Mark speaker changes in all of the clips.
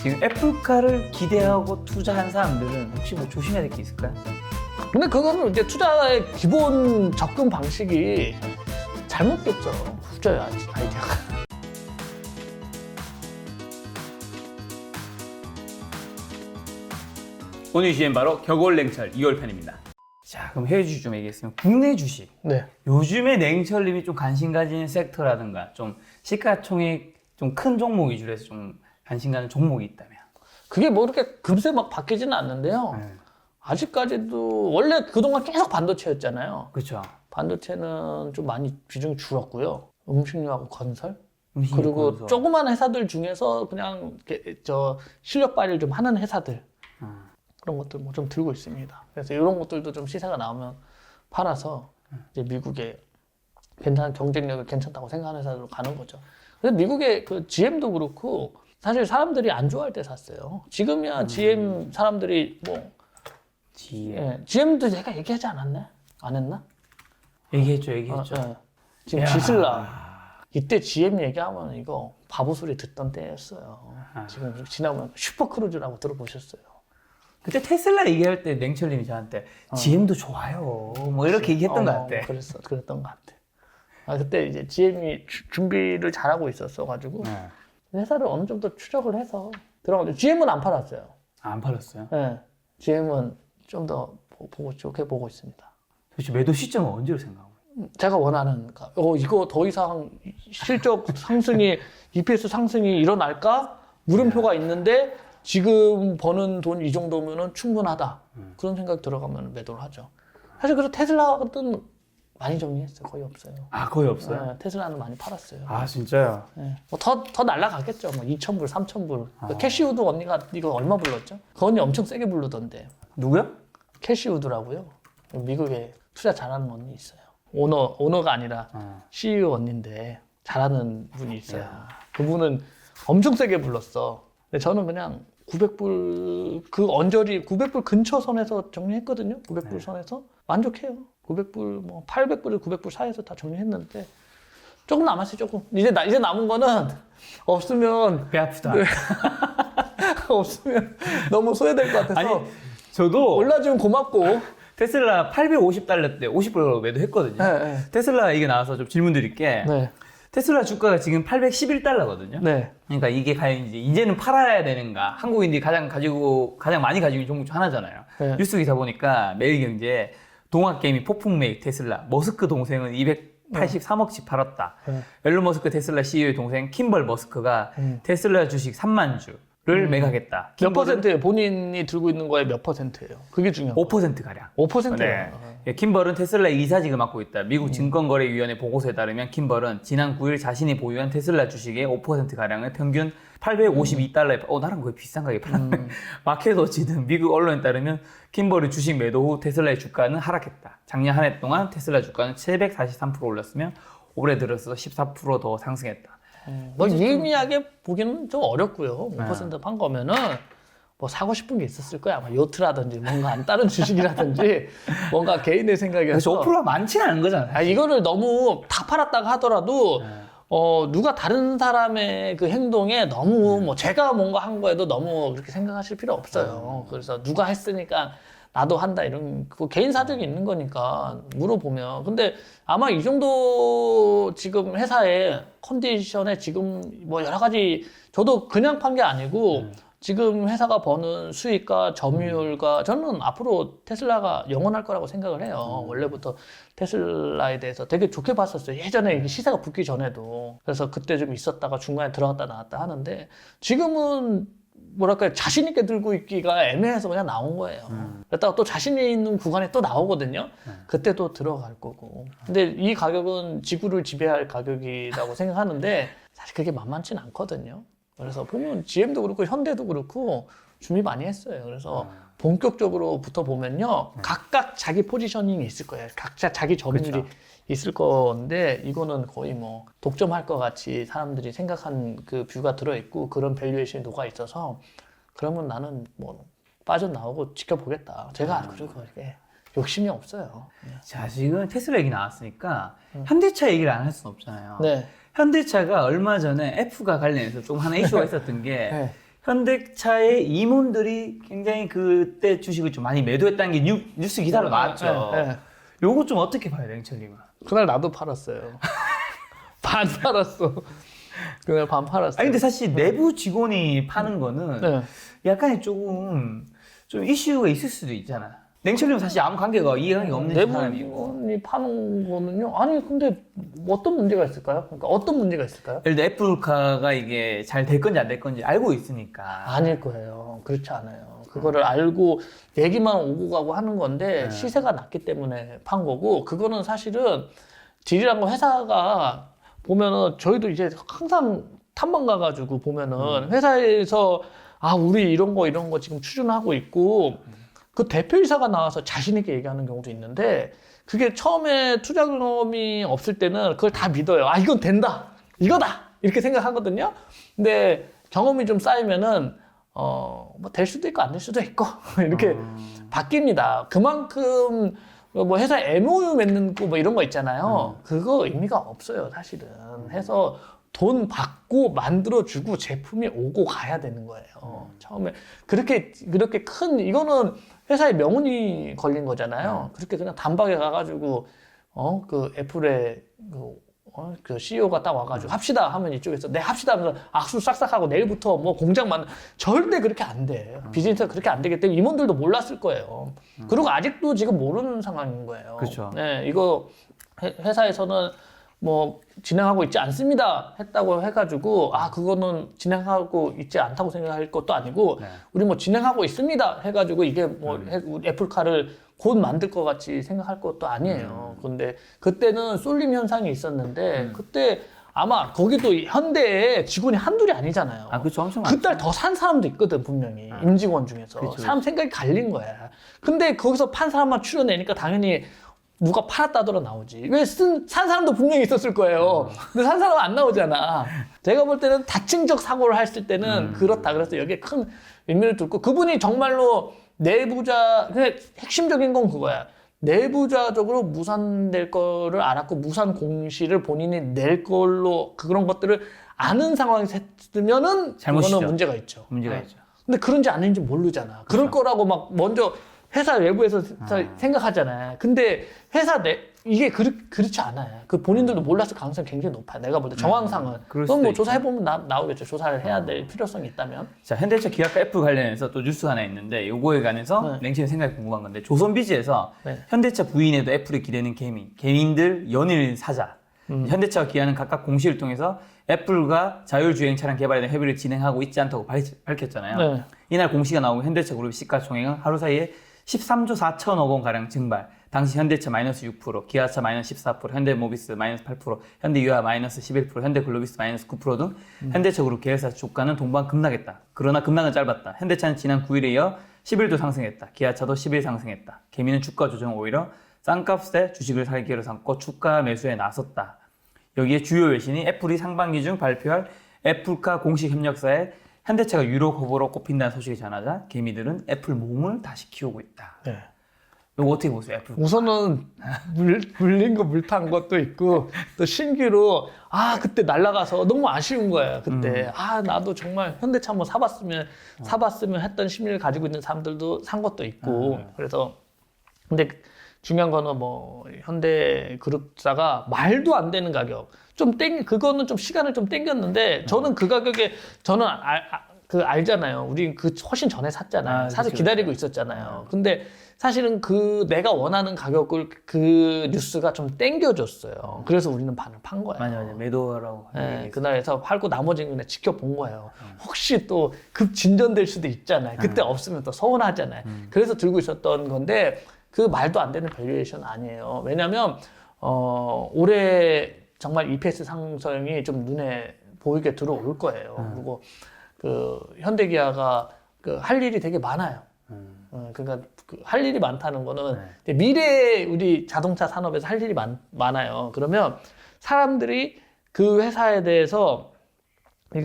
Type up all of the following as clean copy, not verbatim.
Speaker 1: 지금 애플카를 기대하고 투자한 사람들은 혹시 뭐 조심해야 될 게 있을까요?
Speaker 2: 근데 그거는 이제 투자의 기본 접근 방식이 잘못됐죠. 투자의 아이디어가.
Speaker 1: 오늘 주제는 바로 겨울냉철 2월 편입니다. 자, 그럼 해외 주식 좀 얘기했으면 국내 주식.
Speaker 2: 네.
Speaker 1: 요즘에 냉철님이 좀 관심 가지는 섹터라든가 좀 시가총액 좀 큰 종목 위주로 해서 좀 관심 가는 종목이 있다면?
Speaker 2: 그게 뭐 그렇게 금세 막 바뀌지는 않는데요.
Speaker 1: 네.
Speaker 2: 아직까지도 원래 그동안 계속 반도체였잖아요.
Speaker 1: 그렇죠.
Speaker 2: 반도체는 좀 많이 비중이 줄었고요. 음식료하고 건설.
Speaker 1: 음식료
Speaker 2: 그리고
Speaker 1: 건설.
Speaker 2: 조그만 회사들 중에서 그냥 이렇게 실력 발휘를 좀 하는 회사들. 그런 것들 뭐 좀 들고 있습니다. 그래서 이런 것들도 좀 시세가 나오면 팔아서 이제 미국에 괜찮은 경쟁력이 괜찮다고 생각하는 회사들로 가는 거죠. 그래서 미국의 그 GM도 그렇고 사실 사람들이 안 좋아할 때 샀어요. 지금이야 GM 사람들이 뭐
Speaker 1: GM.
Speaker 2: 예, GM도 제가 얘기하지 않았네? 안 했나?
Speaker 1: 얘기했죠.
Speaker 2: 예. 지금
Speaker 1: 이야.
Speaker 2: 지슬라 이때 GM 얘기하면 이거 바보 소리 듣던 때였어요. 지금 지나보면 슈퍼크루즈라고 들어보셨어요?
Speaker 1: 그때 테슬라 얘기할 때 냉철님이 저한테 GM도 좋아요. 뭐 이렇게 얘기했던 것 같아.
Speaker 2: 그랬던 것 같아. 그때 이제 GM이 준비를 잘하고 있었어가지고
Speaker 1: 네.
Speaker 2: 회사를 어느 정도 추적을 해서 들어가죠. GM은 안 팔았어요.
Speaker 1: 안 팔았어요?
Speaker 2: 네. GM은 좀 더 좋게 보고 있습니다.
Speaker 1: 도대체 매도 시점은 언제로 생각하고?
Speaker 2: 제가 원하는 이거 더 이상 실적 상승이 EPS 상승이 일어날까? 물음표가 있는데 지금 버는 돈 이 정도면은 충분하다. 그런 생각 들어가면 매도를 하죠. 사실 그래서 테슬라는 많이 정리했어요. 거의 없어요.
Speaker 1: 아, 거의 없어요?
Speaker 2: 네, 테슬라는 많이 팔았어요.
Speaker 1: 아, 진짜요?
Speaker 2: 네. 더 날라가겠죠. 뭐 2,000불, 3,000불. 캐시우드 언니가 이거 얼마 불렀죠? 그 언니 엄청 세게 부르던데.
Speaker 1: 누구요?
Speaker 2: 캐시우드라고요. 미국에 투자 잘하는 언니 있어요. 오너가 아니라 CEO 언니인데 잘하는 분이 있어요. 그분은 엄청 세게 불렀어. 근데 저는 그냥 900불 그 언저리 900불 근처 선에서 정리했거든요. 900불 선에서 만족해요. 900불 뭐 800불 900불 사이에서 다 정리했는데 조금 남았어요. 조금 이제 남은 거는 없으면
Speaker 1: 배 아프다.
Speaker 2: 없으면 너무 소외될 것 같아서
Speaker 1: 아니, 저도
Speaker 2: 올라주면 고맙고
Speaker 1: 테슬라 850달러 때 50불로 매도했거든요.
Speaker 2: 네.
Speaker 1: 테슬라 이게 나와서 좀 질문 드릴게.
Speaker 2: 네.
Speaker 1: 테슬라 주가가 지금 811달러거든요.
Speaker 2: 네.
Speaker 1: 그러니까 이게 과연 이제는 팔아야 되는가? 한국인들이 가장 많이 가지고 있는 종목 중 하나잖아요.
Speaker 2: 네.
Speaker 1: 뉴스 기사 보니까 매일경제 동학개미 폭풍 매입 테슬라 머스크 동생은 283억씩 팔았다.
Speaker 2: 네.
Speaker 1: 앨런 머스크 테슬라 CEO의 동생 킴벌 머스크가 테슬라 주식 3만 주를 매각했다.
Speaker 2: 몇 퍼센트예요? 본인이 들고 있는 거에 몇 퍼센트예요? 그게 중요한 거예요.
Speaker 1: 5% 가량.
Speaker 2: 5%예요.
Speaker 1: 네. 예, 킴벌은 테슬라 이사직을 맡고 있다. 미국 증권거래위원회 보고서에 따르면 킴벌은 지난 9일 자신이 보유한 테슬라 주식의 5% 가량을 평균 852달러에 나랑 거의 비싼 가격에 팔았네. 마켓워치등 미국 언론에 따르면 킴벌의 주식 매도 후 테슬라의 주가는 하락했다. 작년 한 해 동안 테슬라 주가는 743% 올랐으며 올해 들어서 14% 더 상승했다.
Speaker 2: 뭐 유의미하게 보기는 좀 어렵고요. 5%판 거면은 뭐 사고 싶은 게 있었을 거야. 아마 요트라든지 뭔가 다른 주식이라든지 뭔가 개인의 생각이어서.
Speaker 1: 그래서 5%가 많지는 않은 거잖아요.
Speaker 2: 이거를 너무 다 팔았다가 하더라도 누가 다른 사람의 그 행동에 너무 뭐 제가 뭔가 한 거에도 너무 그렇게 생각하실 필요 없어요. 그래서 누가 했으니까 나도 한다 이런 그 개인 사정이 있는 거니까 물어보면 근데 아마 이 정도 지금 회사의 컨디션에 지금 뭐 여러 가지 저도 그냥 판 게 아니고 지금 회사가 버는 수익과 점유율과 저는 앞으로 테슬라가 영원할 거라고 생각을 해요. 원래부터 테슬라에 대해서 되게 좋게 봤었어요. 예전에 이게 시세가 붙기 전에도. 그래서 그때 좀 있었다가 중간에 들어갔다 나왔다 하는데 지금은 뭐랄까요, 자신 있게 들고 있기가 애매해서 그냥 나온 거예요. 그랬다가 또 자신이 있는 구간에 또 나오거든요. 그때 또 들어갈 거고. 근데 이 가격은 지구를 지배할 가격이라고 생각하는데 사실 그게 만만치는 않거든요. 그래서 보면 GM도 그렇고 현대도 그렇고 준비 많이 했어요. 그래서 본격적으로 붙어 보면요. 각각 자기 포지셔닝이 있을 거예요. 각자 자기 점유율이
Speaker 1: 그렇죠.
Speaker 2: 있을 건데 이거는 거의 뭐 독점할 것 같이 사람들이 생각한 그 뷰가 들어있고 그런 밸류에이션이 녹아 있어서 그러면 나는 뭐 빠져나오고 지켜보겠다. 제가 그리고 이게 욕심이 없어요.
Speaker 1: 자, 지금 테슬라 얘기 나왔으니까 현대차 얘기를 안 할 수는 없잖아요.
Speaker 2: 네.
Speaker 1: 현대차가 얼마 전에 F가 관련해서 좀 하나 이슈가 있었던 게
Speaker 2: 네.
Speaker 1: 현대차의 임원들이 굉장히 그때 주식을 좀 많이 매도했다는 게 뉴스 기사로 나왔죠. 요거 좀 어떻게 봐야 돼요, 영철님은?
Speaker 2: 그날 나도 팔았어요. 반 팔았어. 그날 반 팔았어요.
Speaker 1: 아니 근데 사실 내부 직원이 파는 거는
Speaker 2: 네.
Speaker 1: 약간의 좀 이슈가 있을 수도 있잖아. 냉철님은 사실 아무 관계가 이해관계가 없는
Speaker 2: 내부
Speaker 1: 사람이고.
Speaker 2: 직원이 파는 거는요. 아니 근데 어떤 문제가 있을까요? 그러니까 어떤 문제가 있을까요?
Speaker 1: 예를 들어 애플카가 이게 잘 될 건지 안 될 건지 알고 있으니까.
Speaker 2: 아닐 거예요. 그렇지 않아요. 그거를 알고 얘기만 오고 가고 하는 건데 시세가 낮기 때문에 판 거고, 그거는 사실은 딜이란 거 회사가 보면은 저희도 이제 항상 탐방 가가지고 보면은 회사에서 아 우리 이런 거 지금 추진하고 있고 그 대표이사가 나와서 자신 있게 얘기하는 경우도 있는데, 그게 처음에 투자 경험이 없을 때는 그걸 다 믿어요. 아 이건 된다, 이거다 이렇게 생각하거든요. 근데 경험이 좀 쌓이면은 뭐 될 수도 있고 안 될 수도 있고 이렇게 바뀝니다. 그만큼 뭐 회사 MOU 맺는 거 뭐 이런 거 있잖아요. 그거 의미가 없어요, 사실은. 해서 돈 받고 만들어주고 제품이 오고 가야 되는 거예요. 처음에 그렇게 큰 이거는 회사의 명운이 걸린 거잖아요. 그렇게 그냥 단박에 가가지고 그 애플의 그 CEO가 딱 와가지고 합시다 하면 이쪽에서 네 합시다 하면서 악수 싹싹 하고 내일부터 뭐 공장 절대 그렇게 안 돼. 비즈니스가 그렇게 안 되기 때문에 임원들도 몰랐을 거예요. 그리고 아직도 지금 모르는 상황인 거예요.
Speaker 1: 그렇죠.
Speaker 2: 네, 이거 회사에서는 뭐 진행하고 있지 않습니다 했다고 해가지고 아 그거는 진행하고 있지 않다고 생각할 것도 아니고 우리 뭐 진행하고 있습니다 해가지고 이게 뭐 애플카를 곧 만들 것 같이 생각할 것도 아니에요. 그런데 그때는 쏠림 현상이 있었는데 그때 아마 거기도 현대에 직원이 한둘이 아니잖아요.
Speaker 1: 아, 그렇죠. 엄청 많죠.
Speaker 2: 그딸 더 산 사람도 있거든, 분명히. 임직원 중에서.
Speaker 1: 그쵸,
Speaker 2: 사람 생각이 갈린 거야. 근데 거기서 판 사람만 추려내니까 당연히 누가 팔았다더러 나오지. 왜 산 사람도 분명히 있었을 거예요. 근데 산 사람은 안 나오잖아. 제가 볼 때는 다층적 사고를 했을 때는 그렇다. 그래서 여기에 큰 의미를 두고 그분이 정말로 내부자, 그냥 핵심적인 건 그거야. 내부자적으로 무산될 거를 알았고 무산 공시를 본인이 낼 걸로 그런 것들을 아는 상황에서 했으면은
Speaker 1: 잘못이죠.
Speaker 2: 그거는 문제가 있죠.
Speaker 1: 문제가
Speaker 2: 네.
Speaker 1: 있죠.
Speaker 2: 근데 그런지 아닌지 모르잖아. 그럴 거라고 막 먼저 회사 외부에서 생각하잖아요. 근데 회사 이게 그렇지 않아요. 그 본인들도 몰랐을 가능성이 굉장히 높아요. 내가 볼 때 정황상은.
Speaker 1: 그럴
Speaker 2: 그건 뭐
Speaker 1: 수도
Speaker 2: 조사해보면 나오겠죠. 조사를 해야 될 필요성이 있다면.
Speaker 1: 자, 현대차 기아과 애플 관련해서 또 뉴스가 하나 있는데 요거에 관해서 냉철이 생각이 궁금한 건데 조선비즈에서
Speaker 2: 네.
Speaker 1: 현대차 부인에도 애플에 기대는 개인들 연일 사자. 현대차와 기아는 각각 공시를 통해서 애플과 자율주행 차량 개발에 대한 협의를 진행하고 있지 않다고 밝혔잖아요.
Speaker 2: 네.
Speaker 1: 이날 공시가 나오고 현대차 그룹 시가총액은 하루 사이에 13조 4천억 원가량 증발. 당시 현대차 마이너스 6%, 기아차 마이너스 14%, 현대모비스 마이너스 8%, 현대유아 마이너스 11%, 현대글로비스 마이너스 9% 등 현대차 그룹 계열사 주가는 동반 급락했다. 그러나 급락은 짧았다. 현대차는 지난 9일에 이어 11도 상승했다. 기아차도 10일 상승했다. 개미는 주가 조정은 오히려 싼 값에 주식을 살 기회로 삼고 주가 매수에 나섰다. 여기에 주요 외신이 애플이 상반기 중 발표할 애플카 공식 협력사에 현대차가 유로 후보로 꼽힌다는 소식이 전하자 개미들은 애플 몸을 다시 키우고 있다.
Speaker 2: 네.
Speaker 1: 이거 어떻게 보세요, 애플?
Speaker 2: 우선은 물린 거 물탄 것도 있고 또 신규로 그때 날라가서 너무 아쉬운 거예요. 그때 나도 정말 현대차 한번 사봤으면 했던 심리를 가지고 있는 사람들도 산 것도 있고 그래서 근데 중요한 거는 뭐 현대그룹사가 말도 안 되는 가격 그거는 좀 시간을 좀 땡겼는데 저는 그 가격에 저는 알잖아요. 우리 훨씬 전에 샀잖아요. 사서 기다리고 있었잖아요. 근데 사실은 내가 원하는 가격을 그 뉴스가 좀 땡겨줬어요. 그래서 우리는 반을 판 거예요.
Speaker 1: 맞아. 매도하라고.
Speaker 2: 네, 그날에서 팔고 나머지는 그냥 지켜본 거예요. 혹시 또 급 진전될 수도 있잖아요. 그때 없으면 또 서운하잖아요. 그래서 들고 있었던 건데 그 말도 안 되는 밸류에이션 아니에요. 왜냐면 올해 정말 EPS 상승이 좀 눈에 보이게 들어올 거예요. 그리고 현대기아가 할 일이 되게 많아요. 그러니까 할 일이 많다는 거는 미래 우리 자동차 산업에서 할 일이 많아요. 그러면 사람들이 그 회사에 대해서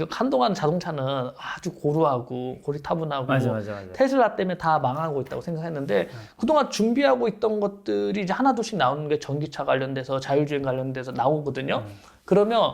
Speaker 2: 한동안 자동차는 아주 고루하고 고리타분하고
Speaker 1: 맞아.
Speaker 2: 테슬라 때문에 다 망하고 있다고 생각했는데 그동안 준비하고 있던 것들이 이제 하나둘씩 나오는 게 전기차 관련돼서 자율주행 관련돼서 나오거든요. 그러면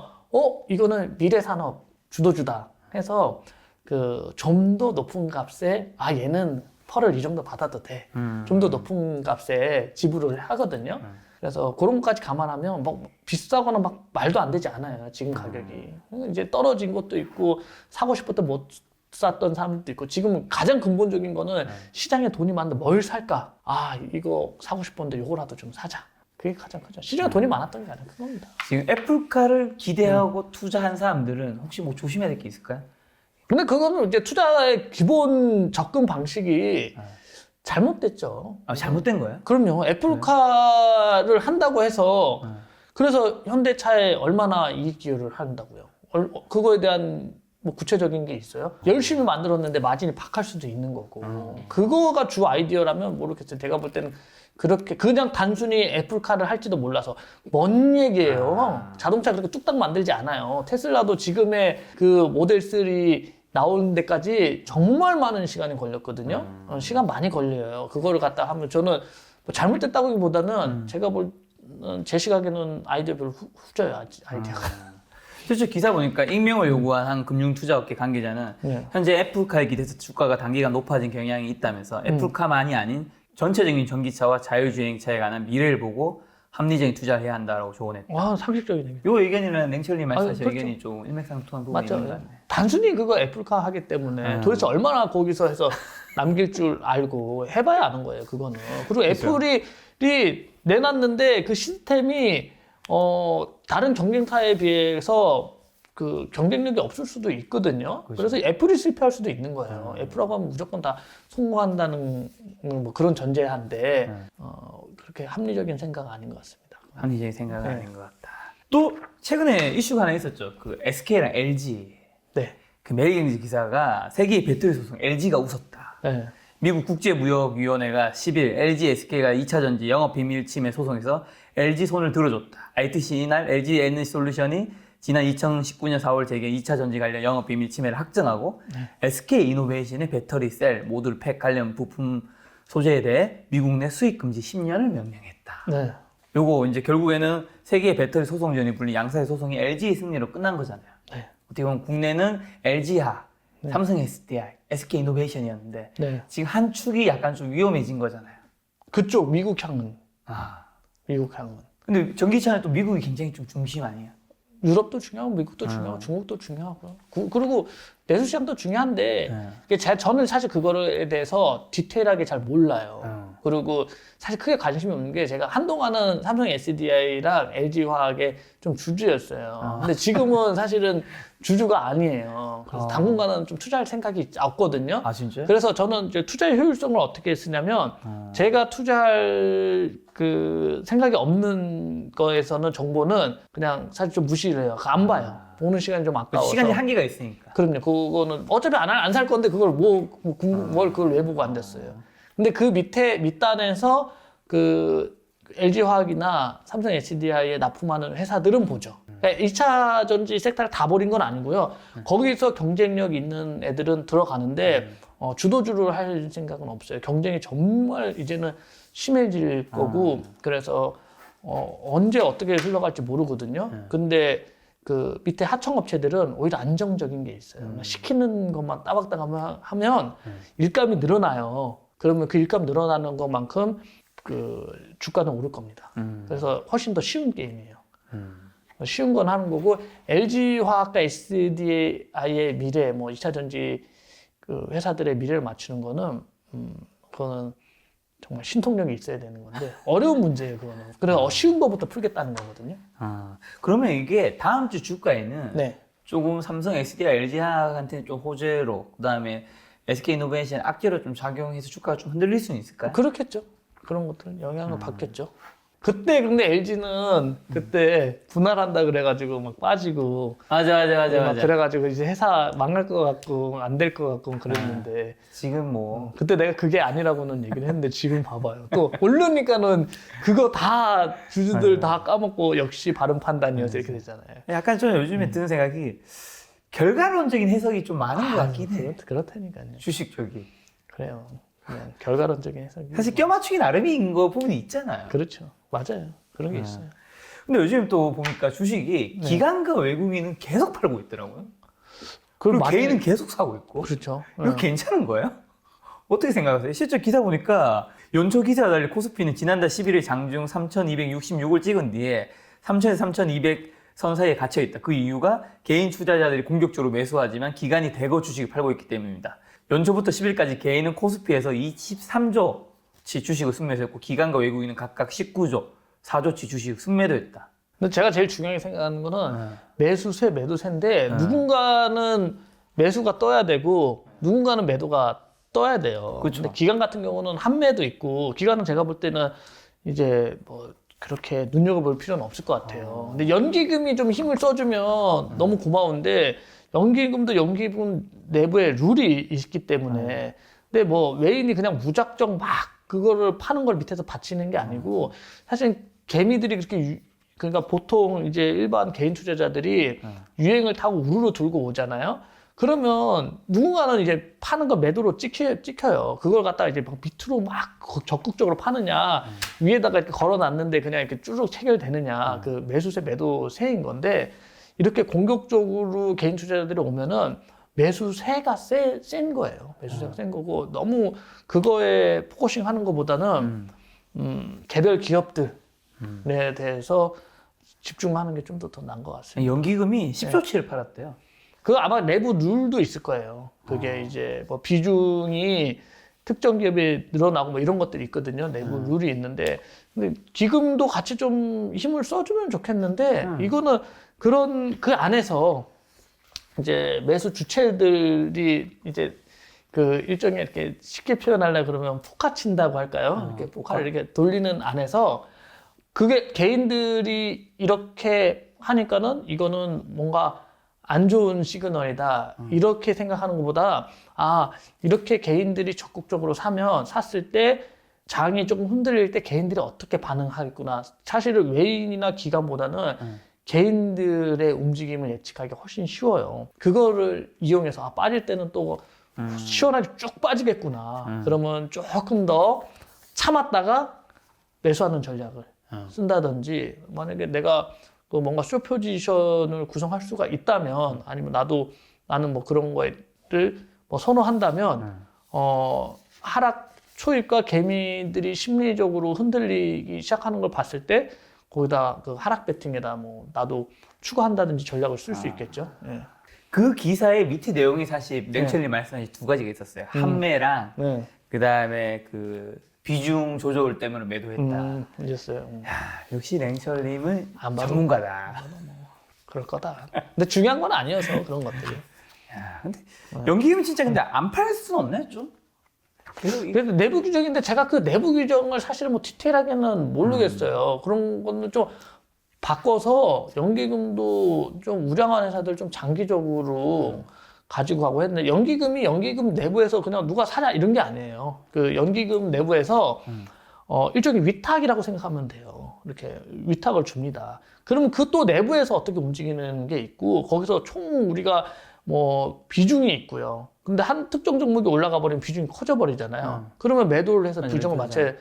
Speaker 2: 이거는 미래 산업 주도주다 해서 그 좀 더 높은 값에 얘는 펄을 이 정도 받아도 돼. 좀 더 높은 값에 지불을 하거든요. 그래서 그런 것까지 감안하면 뭐 비싸거나 막 말도 안 되지 않아요. 지금 가격이. 이제 떨어진 것도 있고 사고 싶었던 못 샀던 사람들도 있고 지금 가장 근본적인 거는 시장에 돈이 많은데 뭘 살까? 이거 사고 싶었는데 이거라도 좀 사자. 그게 가장 크죠. 시장에 돈이 많았던 게 가장 큰 겁니다.
Speaker 1: 지금 애플카를 기대하고 투자한 사람들은 혹시 뭐 조심해야 될 게 있을까요?
Speaker 2: 근데 그거는 이제 투자의 기본 접근 방식이 잘못됐죠.
Speaker 1: 잘못된 거예요?
Speaker 2: 그럼요. 애플카를 한다고 해서 그래서 현대차에 얼마나 이익 기여를 한다고요. 그거에 대한 뭐 구체적인 게 있어요? 열심히 만들었는데 마진이 박할 수도 있는 거고. 그거가 주 아이디어라면 모르겠어요. 제가 볼 때는 그렇게 그냥 단순히 애플카를 할지도 몰라서 먼 얘기예요. 자동차 그렇게 뚝딱 만들지 않아요. 테슬라도 지금의 그 모델 3 나오는 데까지 정말 많은 시간이 걸렸거든요. 시간 많이 걸려요. 그거를 갖다 하면 저는 뭐 잘못됐다기보다는 제가 제 시각에는 아이디어 별로 후져요. 아이디어가.
Speaker 1: 실제 기사 보니까 익명을 요구한 한 금융투자업계 관계자는 현재 애플카에 기대서 주가가 단기간 높아진 경향이 있다면서 애플카만이 아닌 전체적인 전기차와 자율주행차에 관한 미래를 보고 합리적인 투자를 해야 한다라고 조언했다.
Speaker 2: 와, 상식적이네.
Speaker 1: 요 의견이랑 냉철님 말씀하신
Speaker 2: 그렇죠.
Speaker 1: 의견이 좀 일맥상통한 부분이 있는 것 같네.
Speaker 2: 단순히 그거 애플카 하기 때문에 도대체 얼마나 거기서 해서 남길 줄 알고 해봐야 아는 거예요, 그거는. 그리고 애플이 내놨는데 그 시스템이 다른 경쟁사에 비해서 그 경쟁력이 없을 수도 있거든요. 그래서 애플이 실패할 수도 있는 거예요. 애플하고 하면 무조건 다 성공한다는 뭐 그런 전제한데 그렇게 합리적인 생각은 아닌 것 같습니다.
Speaker 1: 합리적인 생각은 아닌 것 같다. 또 최근에 이슈가 하나 있었죠. 그 SK랑 LG.
Speaker 2: 네.
Speaker 1: 그 매일경제 기사가 세계의 배터리 소송 LG가 웃었다.
Speaker 2: 네.
Speaker 1: 미국 국제무역위원회가 10일 LG, SK가 2차 전지 영업 비밀 침해 소송에서 LG 손을 들어줬다. ITC 이날 LG 에너지솔루션이 지난 2019년 4월 재개 2차 전지 관련 영업 비밀 침해를 확정하고 SK 이노베이션의 배터리 셀 모듈 팩 관련 부품 소재에 대해 미국 내 수입 금지 10년을 명령했다.
Speaker 2: 네.
Speaker 1: 요거 이제 결국에는 세계의 배터리 소송전이 불린 양사의 소송이 LG의 승리로 끝난 거잖아요.
Speaker 2: 네.
Speaker 1: 어떻게 보면 국내는 LG하, 삼성 SDI, SK 이노베이션이었는데 지금 한 축이 약간 좀 위험해진 거잖아요.
Speaker 2: 그쪽 미국향은. 미국향은.
Speaker 1: 근데 전기차는 또 미국이 굉장히 좀 중심 아니에요?
Speaker 2: 유럽도 중요하고 미국도 중요하고 중국도 중요하고요. 그리고 내수 시장도 중요한데 저는 사실 그거에 대해서 디테일하게 잘 몰라요. 그리고 사실 크게 관심이 없는 게 제가 한동안은 삼성 SDI랑 LG화학의 좀 주주였어요. 근데 지금은 사실은 주주가 아니에요. 그래서 당분간은 좀 투자할 생각이 없거든요.
Speaker 1: 아, 진짜요?
Speaker 2: 그래서 저는 이제 투자의 효율성을 어떻게 쓰냐면 제가 투자할 그 생각이 없는 거에서는 정보는 그냥 사실 좀 무시를 해요. 안 봐요. 보는 시간이 좀 아까워서.
Speaker 1: 시간이 한계가 있으니까.
Speaker 2: 그럼요. 그거는 어차피 안 살 건데 그걸 뭘 그걸 왜 보고 안 됐어요. 근데 그 밑단에서 그 LG화학이나 삼성 SDI에 납품하는 회사들은 보죠. 그러니까 2차 전지 섹터를 다 버린 건 아니고요. 거기서 경쟁력 있는 애들은 들어가는데 주도주를 할 생각은 없어요. 경쟁이 정말 이제는 심해질 거고 그래서 언제 어떻게 흘러갈지 모르거든요. 근데 그 밑에 하청업체들은 오히려 안정적인 게 있어요. 시키는 것만 따박따박 하면 일감이 늘어나요. 그러면 그 일감 늘어나는 것만큼 그 주가는 오를 겁니다. 그래서 훨씬 더 쉬운 게임이에요. 쉬운 건 하는 거고 LG화학과 SDI의 미래, 뭐 2차 전지 그 회사들의 미래를 맞추는 거는 그거는 정말 신통력이 있어야 되는 건데 어려운 문제예요, 그거는. 그래서 쉬운 거부터 풀겠다는 거거든요.
Speaker 1: 그러면 이게 다음 주 주가에는
Speaker 2: 네.
Speaker 1: 조금 삼성 SDI, LG화학한테는 좀 호재로 그다음에 SK이노베이션 악재로 좀 작용해서 주가가 좀 흔들릴 수는 있을까요?
Speaker 2: 그렇겠죠. 그런 것들은 영향을 받겠죠. 그때 근데 LG는 그때 분할한다 그래가지고 막 빠지고
Speaker 1: 맞아.
Speaker 2: 그래가지고 이제 회사 망할 것 같고 안 될 것 같고 그랬는데
Speaker 1: 지금 뭐
Speaker 2: 그때 내가 그게 아니라고는 얘기를 했는데 지금 봐봐요. 또 오르니까는 그거 다 주주들 다 까먹고 역시 바른 판단이어서 이렇게 되잖아요.
Speaker 1: 약간 좀 요즘에 드는 생각이 결과론적인 해석이 좀 많은 것 같긴 해.
Speaker 2: 그렇다니까요.
Speaker 1: 주식 쪽이.
Speaker 2: 그래요. 그냥 결과론적인 해석이.
Speaker 1: 사실 껴맞추기 나름인 거 부분이 있잖아요.
Speaker 2: 그렇죠. 맞아요. 그런 게 있어요.
Speaker 1: 근데 요즘 또 보니까 주식이 기관과 외국인은 계속 팔고 있더라고요. 그리고
Speaker 2: 많이-
Speaker 1: 개인은 계속 사고 있고.
Speaker 2: 그렇죠.
Speaker 1: 이거 괜찮은 거예요? 어떻게 생각하세요? 실제 기사 보니까 연초 기사와 달리 코스피는 지난달 11일 장중 3,266을 찍은 뒤에 3,000에서 3,200 선 사이에 갇혀 있다. 그 이유가 개인 투자자들이 공격적으로 매수하지만 기관이 대거 주식을 팔고 있기 때문입니다. 연초부터 10일까지 개인은 코스피에서 23조치 주식을 순매수했고 기관과 외국인은 각각 19조, 4조치 주식을 순매도했다.
Speaker 2: 근데 제가 제일 중요하게 생각하는 거는 매수세, 매도세인데 누군가는 매수가 떠야 되고 누군가는 매도가 떠야 돼요.
Speaker 1: 그렇죠.
Speaker 2: 근데 기관 같은 경우는 한매도 있고 기관은 제가 볼 때는 이제 뭐 그렇게 눈여겨볼 필요는 없을 것 같아요. 근데 연기금이 좀 힘을 써주면 너무 고마운데 연기금도 연기금 내부에 룰이 있기 때문에 근데 뭐 외인이 그냥 무작정 막 그거를 파는 걸 밑에서 받치는 게 아니고 사실 개미들이 그렇게 그러니까 보통 이제 일반 개인 투자자들이 유행을 타고 우르르 들고 오잖아요. 그러면 누군가는 이제 파는 거 매도로 찍혀요. 그걸 갖다가 이제 막 밑으로 막 적극적으로 파느냐, 위에다가 이렇게 걸어놨는데 그냥 이렇게 쭈룩 체결되느냐, 그 매수세 매도세인 건데 이렇게 공격적으로 개인 투자자들이 오면은 매수세가 센 거예요. 매수세가 센 거고 너무 그거에 포커싱 하는 것보다는 개별 기업들에 대해서 집중하는 게 좀 더 나은 것 같습니다.
Speaker 1: 연기금이 10조치를 팔았대요.
Speaker 2: 그 아마 내부 룰도 있을 거예요. 그게 이제 뭐 비중이 특정 기업에 늘어나고 뭐 이런 것들이 있거든요. 내부 룰이 있는데 근데 기금도 같이 좀 힘을 써주면 좋겠는데 이거는 그런 그 안에서 이제 매수 주체들이 이제 그 일종의 이렇게 쉽게 표현하려 그러면 포카 친다고 할까요? 이렇게 포카를 이렇게 돌리는 안에서 그게 개인들이 이렇게 하니까는 이거는 뭔가 안 좋은 시그널이다. 이렇게 생각하는 것보다 아 이렇게 개인들이 적극적으로 샀을 때 장이 조금 흔들릴 때 개인들이 어떻게 반응하겠구나. 사실은 외인이나 기관보다는 개인들의 움직임을 예측하기 훨씬 쉬워요. 그거를 이용해서 아 빠질 때는 또 시원하게 쭉 빠지겠구나. 그러면 조금 더 참았다가 매수하는 전략을 쓴다든지 만약에 내가 그 뭔가 숏 포지션을 구성할 수가 있다면 아니면 나는 뭐 그런 거를 뭐 선호한다면 하락 초입과 개미들이 심리적으로 흔들리기 시작하는 걸 봤을 때 거기다 그 하락 배팅에다 뭐 나도 추가한다든지 전략을 쓸 수 있겠죠. 예.
Speaker 1: 그 기사의 밑에 내용이 사실 랭철님 말씀하신 두 가지가 있었어요. 한매랑
Speaker 2: 네.
Speaker 1: 그다음에 그 비중 조절 때문에 매도했다.
Speaker 2: 이랬어요.
Speaker 1: 야, 역시 랭철님은
Speaker 2: 안 봐도
Speaker 1: 전문가다.
Speaker 2: 그럴 거다. 근데 중요한 건 아니어서 그런 것들이.
Speaker 1: 야, 근데 연기금은 진짜 근데 안 팔 수는 없네 좀.
Speaker 2: 그래도 내부 규정인데 제가 그 내부 규정을 사실 뭐 디테일하게는 모르겠어요. 그런 거는 좀 바꿔서 연기금도 좀 우량한 회사들 좀 장기적으로 가지고 가고 했는데 연기금이 연기금 내부에서 그냥 누가 사냐 이런 게 아니에요. 그 연기금 내부에서 일종의 위탁이라고 생각하면 돼요. 이렇게 위탁을 줍니다. 그러면 그 또 내부에서 어떻게 움직이는 게 있고 거기서 총 우리가 뭐 비중이 있고요. 근데 한 특정 종목이 올라가 버리면 비중이 커져 버리잖아요. 그러면 매도를 해서 비중을 맞춰야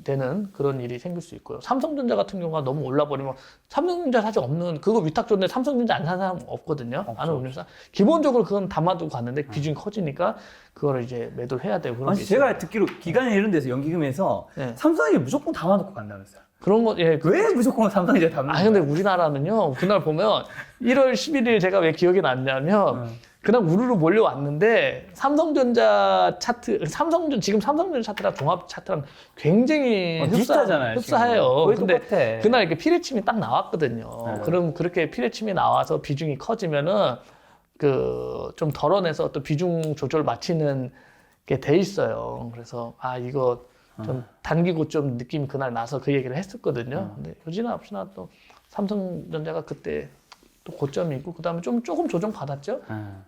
Speaker 2: 되는 그런 일이 생길 수 있고요. 삼성전자 같은 경우가 너무 올라 버리면 삼성전자 사실 없는 그거 위탁 줬는데 삼성전자 안 사는 사람 없거든요. 아는 운영사. 기본적으로 그건 담아두고 갔는데 비중이 커지니까 그거를 이제 매도를 해야 되고 그런 게 있어요.
Speaker 1: 제가 듣기로 기관이나 이런 데서 연기금에서
Speaker 2: 네.
Speaker 1: 삼성전자 무조건 담아놓고 간다면서요.
Speaker 2: 그런 거, 예.
Speaker 1: 왜 무조건 삼성전자 담는 거예요?
Speaker 2: 근데 우리나라는요, 그날 보면 1월 11일 제가 왜 기억이 났냐면, 그날 우르르 몰려왔는데, 삼성전자 차트, 지금 삼성전자 차트랑 종합 차트랑 굉장히
Speaker 1: 비슷하잖아요.
Speaker 2: 흡사해요. 근데
Speaker 1: 똑같아.
Speaker 2: 그날 이렇게 피레침이 딱 나왔거든요. 그럼 그렇게 피레침이 나와서 비중이 커지면은, 좀 덜어내서 또 비중 조절 맞추는 게 돼 있어요. 그래서, 이거, 좀 당기고 좀 느낌이 그날 나서 그 얘기를 했었거든요. 근데 요지나 없이나 또 삼성전자가 그때 또 고점이 있고 그다음에 조금 조정 받았죠.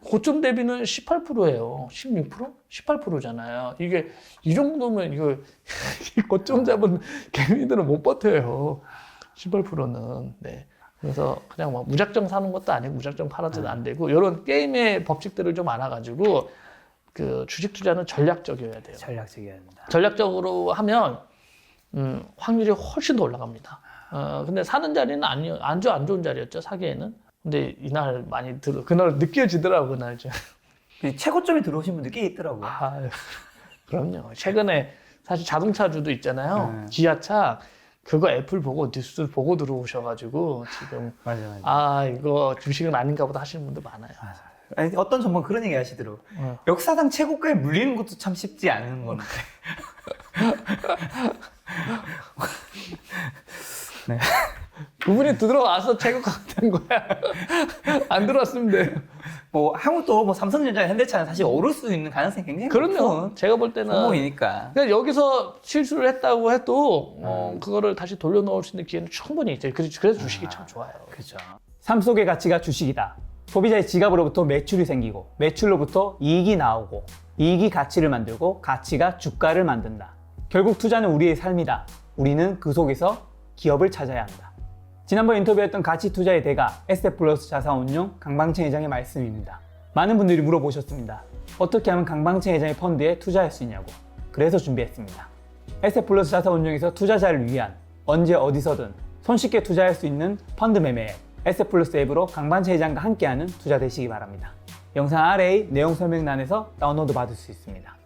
Speaker 2: 고점 대비는 18%예요. 16%? 18%잖아요. 이게 이 정도면 이거 고점 잡은 개미들은 못 버텨요. 18%는. 네. 그래서 그냥 뭐 무작정 사는 것도 아니고 무작정 팔아도 안 되고 이런 게임의 법칙들을 좀 알아가지고 그 주식 투자는 전략적이어야 돼요.
Speaker 1: 전략적이어야 된다.
Speaker 2: 전략적으로 하면 확률이 훨씬 더 올라갑니다. 근데 사는 자리는 안 좋은 자리였죠. 사기에는. 근데 이날 많이 그날 느껴지더라고 그날 좀.
Speaker 1: 최고점에 들어오신 분들 꽤 있더라고요.
Speaker 2: 아, 그럼요. 최근에 사실 자동차주도 있잖아요.
Speaker 1: 네.
Speaker 2: 기아차 그거 애플 보고 뉴스 보고 들어오셔가지고 지금
Speaker 1: 맞아.
Speaker 2: 아 이거 주식은 아닌가 보다 하시는 분들 많아요.
Speaker 1: 아니, 어떤 전문 그런 얘기 하시더라고. 역사상 최고가에 물리는 것도 참 쉽지 않은 건데. 네.
Speaker 2: 그분이 들어와서 최고가 된 거야. 안 들어왔으면 돼요.
Speaker 1: 뭐 한국도 뭐 삼성전자, 현대차는 사실 오를 수 있는 가능성이 굉장히
Speaker 2: 그럼요.
Speaker 1: 높은
Speaker 2: 제가 볼 때는
Speaker 1: 종목이니까.
Speaker 2: 그러니까 여기서 실수를 했다고 해도 그거를 다시 돌려놓을 수 있는 기회는 충분히 있죠. 그래서 주식이 참 좋아요.
Speaker 1: 그렇죠.
Speaker 3: 삶 속의 가치가 주식이다. 소비자의 지갑으로부터 매출이 생기고 매출로부터 이익이 나오고 이익이 가치를 만들고 가치가 주가를 만든다. 결국 투자는 우리의 삶이다. 우리는 그 속에서 기업을 찾아야 한다. 지난번 인터뷰했던 가치 투자의 대가 에셋플러스 자산운용 강방채 회장의 말씀입니다. 많은 분들이 물어보셨습니다. 어떻게 하면 강방채 회장의 펀드에 투자할 수 있냐고. 그래서 준비했습니다. 에셋플러스 자산운용에서 투자자를 위한 언제 어디서든 손쉽게 투자할 수 있는 펀드 매매 앱 에셋플러스 앱으로 강방채 회장과 함께하는 투자 되시기 바랍니다. 영상 아래의 내용 설명란에서 다운로드 받을 수 있습니다.